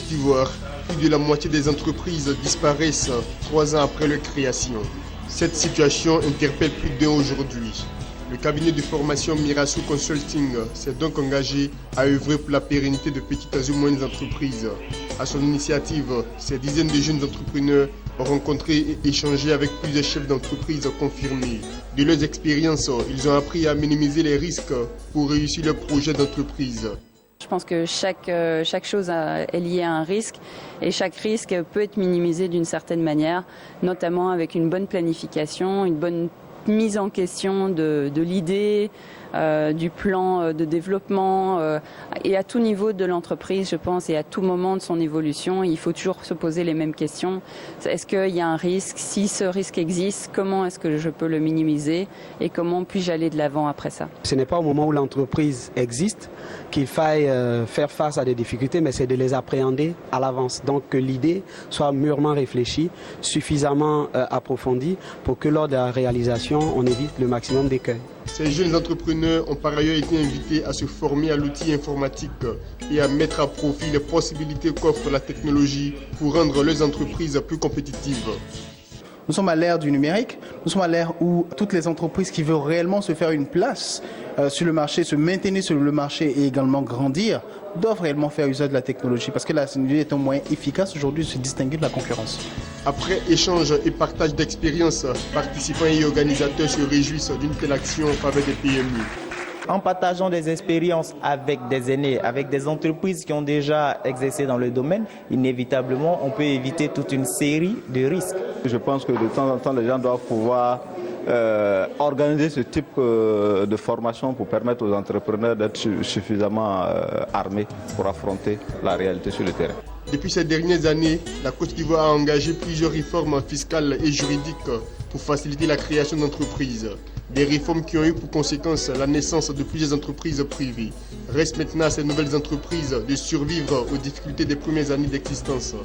Côte d'Ivoire, plus de la moitié des entreprises disparaissent 3 ans après leur création. Cette situation interpelle plus d'un aujourd'hui. Le cabinet de formation Mirasso Consulting s'est donc engagé à œuvrer pour la pérennité de petites et moyennes entreprises. À son initiative, ces dizaines de jeunes entrepreneurs ont rencontré et échangé avec plusieurs chefs d'entreprise confirmés. De leurs expériences, ils ont appris à minimiser les risques pour réussir leur projet d'entreprise. Je pense que chaque chose est liée à un risque et chaque risque peut être minimisé d'une certaine manière, notamment avec une bonne planification, une bonne mise en question de l'idée, du plan de développement et à tout niveau de l'entreprise, je pense, et à tout moment de son évolution, il faut toujours se poser les mêmes questions. Est-ce qu'il y a un risque? Si ce risque existe, comment est-ce que je peux le minimiser et comment puis-je aller de l'avant après ça? Ce n'est pas au moment où l'entreprise existe qu'il faille faire face à des difficultés, mais c'est de les appréhender à l'avance. Donc que l'idée soit mûrement réfléchie, suffisamment approfondie pour que lors de la réalisation, on évite le maximum d'écueils. Ces jeunes entrepreneurs ont par ailleurs été invités à se former à l'outil informatique et à mettre à profit les possibilités qu'offre la technologie pour rendre leurs entreprises plus compétitives. Nous sommes à l'ère du numérique, nous sommes à l'ère où toutes les entreprises qui veulent réellement se faire une place sur le marché, se maintenir sur le marché et également grandir, doivent réellement faire usage de la technologie parce que la technologie est un moyen efficace aujourd'hui de se distinguer de la concurrence. Après échange et partage d'expériences, participants et organisateurs se réjouissent d'une telle action en faveur des PME. En partageant des expériences avec des aînés, avec des entreprises qui ont déjà exercé dans le domaine, inévitablement, on peut éviter toute une série de risques. Je pense que de temps en temps, les gens doivent pouvoir organiser ce type de formation pour permettre aux entrepreneurs d'être suffisamment armés pour affronter la réalité sur le terrain. Depuis ces dernières années, la Côte d'Ivoire a engagé plusieurs réformes fiscales et juridiques pour faciliter la création d'entreprises. Des réformes qui ont eu pour conséquence la naissance de plusieurs entreprises privées. Reste maintenant à ces nouvelles entreprises de survivre aux difficultés des premières années d'existence.